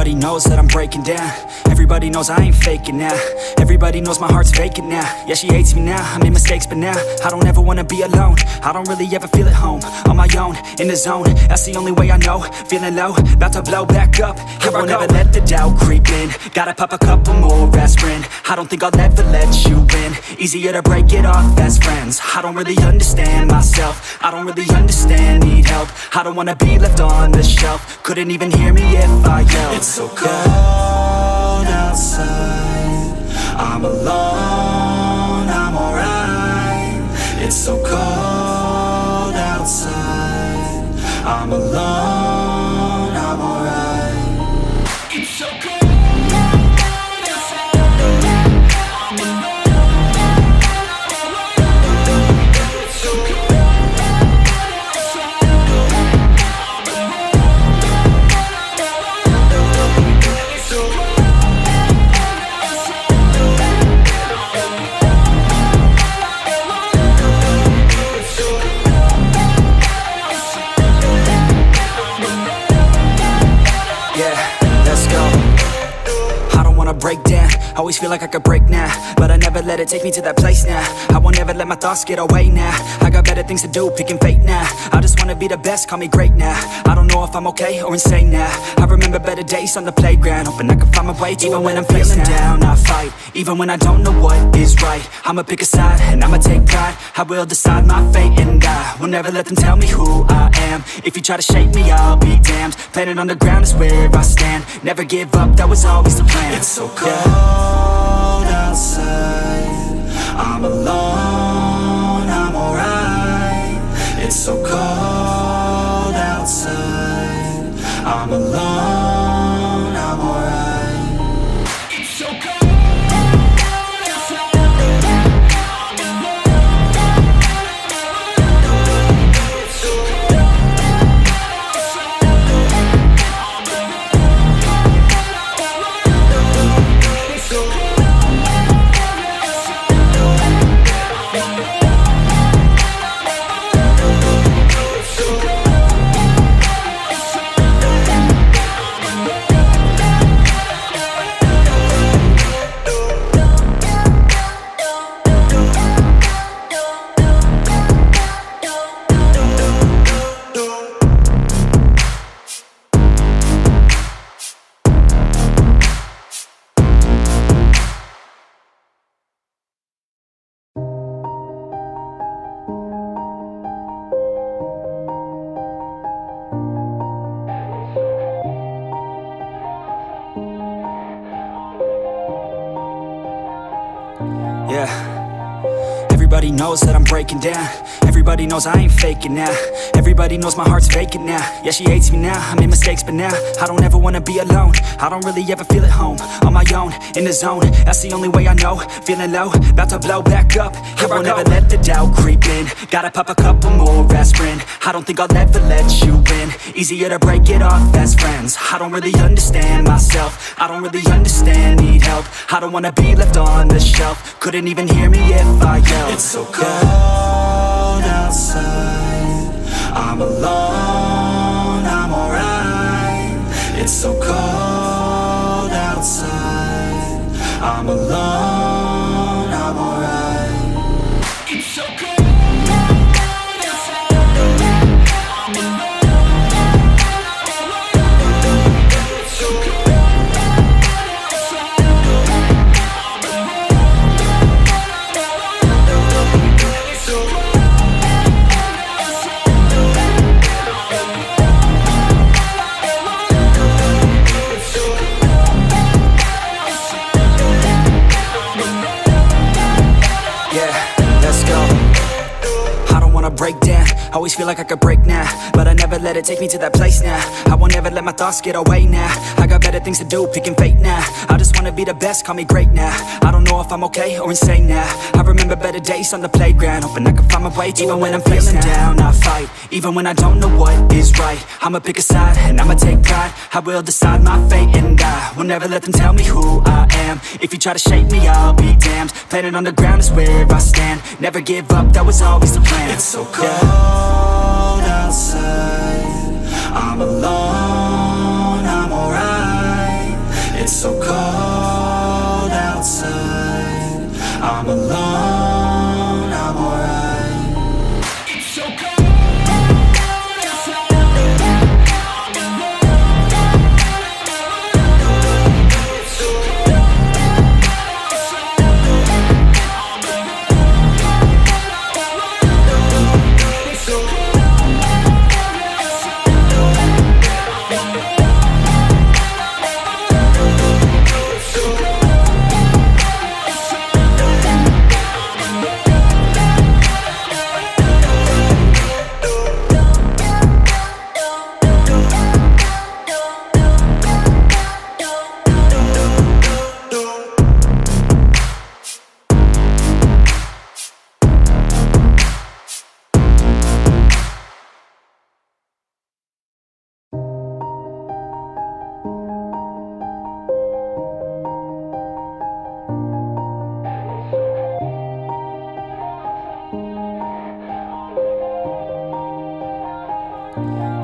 Everybody knows that I'm breaking down. Everybody knows I ain't faking now. Everybody knows my heart's vacant now. Yeah, she hates me now, I made mistakes but now I don't ever wanna be alone. I don't really ever feel at home. On my own, in the zone, that's the only way I know. Feeling low, about to blow back up. I won't ever let the doubt creep in. Gotta pop a couple more aspirin. I don't think I'll ever let you in. Easier to break it off best friends. I don't really understand myself. I don't really understand, need help. I don't wanna be left on the shelf. Couldn't even hear me if I yelled. It's so cold outside, I'm alone, I'm alright. It's so cold outside, I'm alone, I'm alright. It's so cold. Break down, always feel like I could break now, but I never let it take me to that place now. I won't ever let my thoughts get away now. I got better things to do, picking fate now. I just wanna be the best, call me great now. I don't know if I'm okay or insane now. I remember better days on the playground, hoping I can find my way. Even when I'm feeling down, I fight. Even when I don't know what is right, I'ma pick a side and I'ma take pride. I will decide my fate and I will never let them tell me who I am. If you try to shake me, I'll be damned. Planet on the ground is where I stand. Never give up, that was always the plan. It's so cold outside, I'm alone, I'm alright. It's so cold outside, I'm alone, I'm alright. It's so cold. Yeah, everybody knows that I'm breaking down. Everybody knows I ain't faking now. Everybody knows my heart's vacant now. Yeah, she hates me now, I made mistakes but now I don't ever wanna be alone. I don't really ever feel at home. On my own, in the zone, that's the only way I know. Feeling low, about to blow back up. I won't ever let the doubt creep in. Gotta pop a couple more aspirin. I don't think I'll ever let you in. Easier to break it off best friends. I don't really understand myself. I don't really understand, need help. I don't wanna be left on the shelf. Couldn't even hear me if I yelled. It's so cold outside, I'm alone, I'm alright. It's so cold outside, I'm alone, I'm alright. It's so cold. Break down, always feel like I could break now, but I never let it take me to that place now. I won't ever let my thoughts get away now. I got better things to do, picking fate now. I just wanna be the best, call me great now. I don't know if I'm okay or insane now. I remember better days on the playground, hoping I can find my way. Even when I'm feeling down, I fight. Even when I don't know what is right, I'ma pick a side and I'ma take pride. I will decide my fate and I will never let them tell me who I am. If you try to shake me, I'll be damned. Planet on the ground is where I stand. Never give up, that was always the plan. It's so cold outside, I'm alone, I'm alright. so cold outside. I'm alone, I'm alright. It's so cold outside.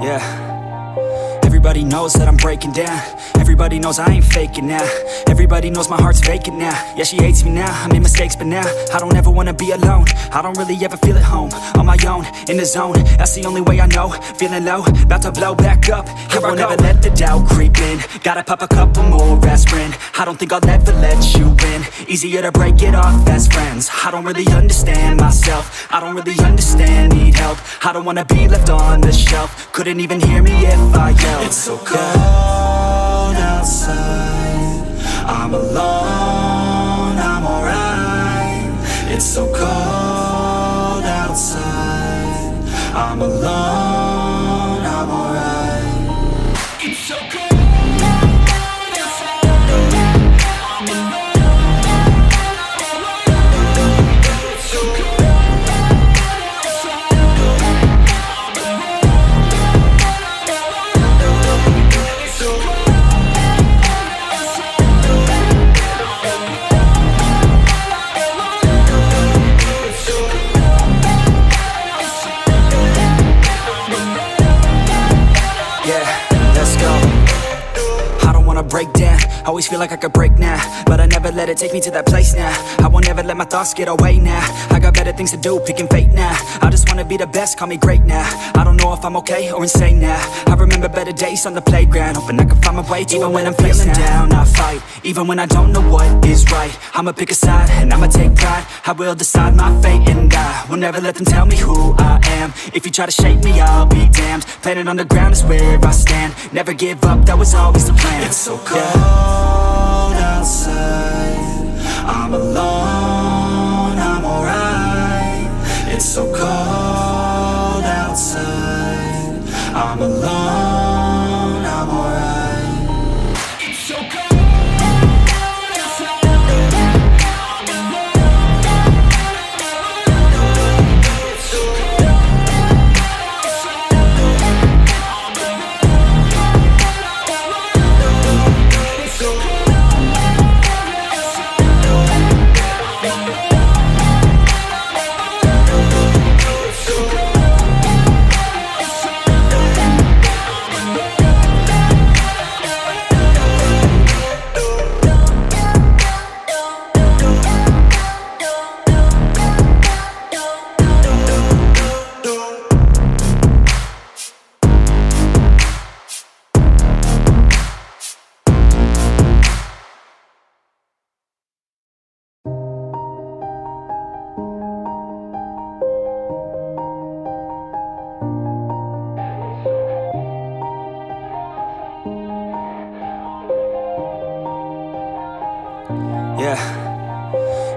Yeah. Everybody knows that I'm breaking down. Everybody knows I ain't faking now. Everybody knows my heart's vacant now. Yeah, she hates me now, I made mistakes but now I don't ever wanna be alone. I don't really ever feel at home. On my own, in the zone, that's the only way I know. Feeling low, about to blow back up. Here I won't ever let the doubt creep in. Gotta pop a couple more aspirin. I don't think I'll ever let you in. Easier to break it off best friends. I don't really understand myself. I don't really understand, need help. I don't wanna be left on the shelf. Couldn't even hear me if I yelled. It's so cold outside. I'm alone, I'm alright. It's so cold outside. I'm alone, I'm alright. It's so cold. Break down, always feel like I could break now, but I never let it take me to that place now. I won't ever let my thoughts get away now. I got better things to do, picking fate now. I just wanna be the best, call me great now. I don't know if I'm okay or insane now. I remember better days on the playground, hoping I can find my way to even when I'm feeling down, I fight, even when I don't know what is right. I'ma pick a side, and I'ma take pride. I will decide my fate, and I will never let them tell me who I am. If you try to shape me, I'll be damned. Planet on the ground is where I stand. Never give up, that was always the plan. It's so cold outside. I'm alone, I'm alright. It's so cold outside. I'm alone, I'm alright. It's so cold. Yeah.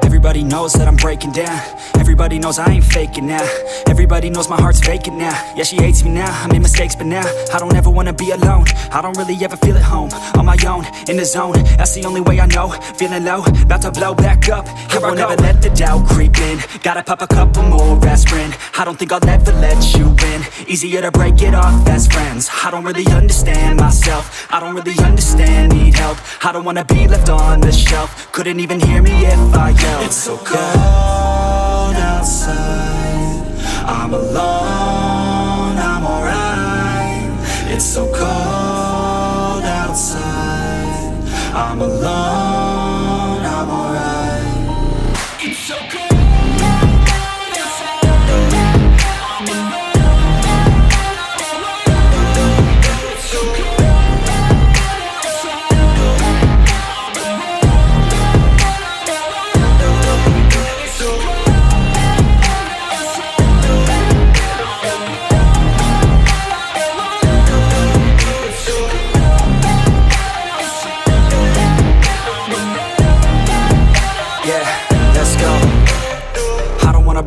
Everybody knows that I'm breaking down. Everybody knows I ain't faking now. Everybody knows my heart's vacant now. Yeah, she hates me now, I made mistakes but now I don't ever wanna be alone. I don't really ever feel at home. On my own, in the zone, that's the only way I know. Feeling low, about to blow back up. Here I won't ever let the doubt creep in. Gotta pop a couple more aspirin. I don't think I'll ever let you in. Easier to break it off best friends. I don't really understand myself. I don't really understand, need help. I don't wanna be left on the shelf. Couldn't even hear me if I yelled. It's so cold outside. I'm alone, I'm alright. It's so cold outside. I'm alone, I'm alright. It's so cold.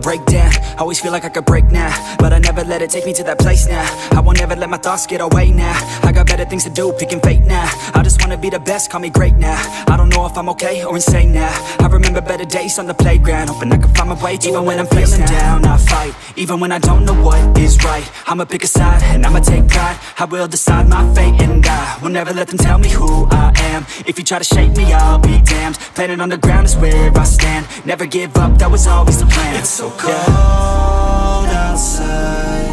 Break down, always feel like I could break now, but I never let it take me to that place now. I won't ever let my thoughts get away now. I got better things to do, picking fate now. I just wanna be the best, call me great now. I don't know if I'm okay or insane now. I remember better days on the playground, hoping I can find my way to even when I'm feeling down, I fight, even when I don't know what is right. I'ma pick a side, and I'ma take pride. I will decide my fate, and I will never let them tell me who I am. If you try to shake me, I'll be damned. Planet on the ground is where I stand. Never give up, that was always the plan. It's so cold outside,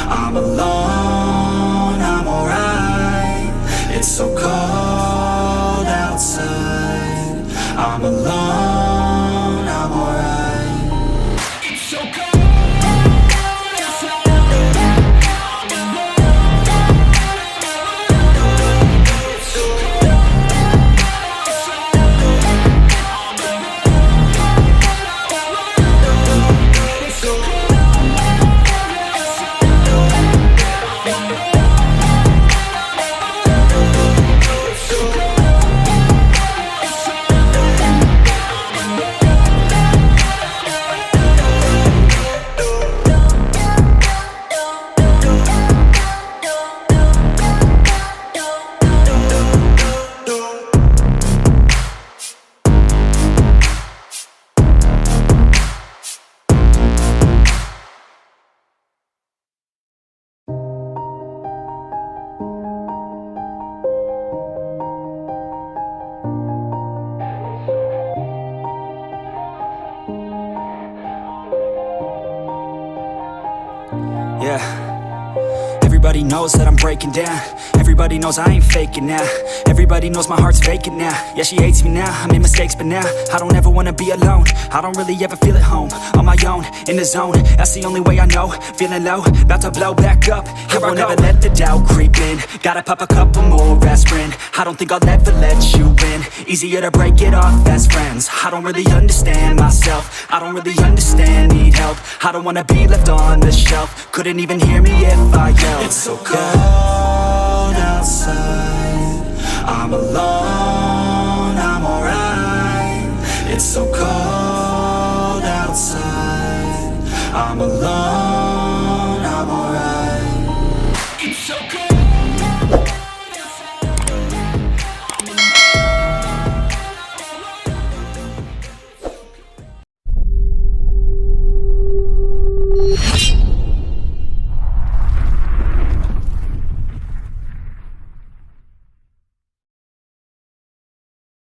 I'm alone, I'm alright. It's so cold outside, I'm alone, I'm alright. It's so cold. Yeah, everybody knows that I'm breaking down. Everybody knows I ain't faking now. Everybody knows my heart's vacant now. Yeah, she hates me now, I made mistakes but now I don't ever wanna be alone. I don't really ever feel at home. On my own, in the zone, that's the only way I know. Feeling low, about to blow back up. I won't ever let the doubt creep in. Gotta pop a couple more aspirin. I don't think I'll ever let you in. Easier to break it off as friends. I don't really understand myself. I don't really understand, need help. I don't wanna be left on the shelf. Couldn't even hear me if I yelled. It's so cold outside, I'm alone, I'm alright. It's so cold outside, I'm alone, I'm alright. It's so cold.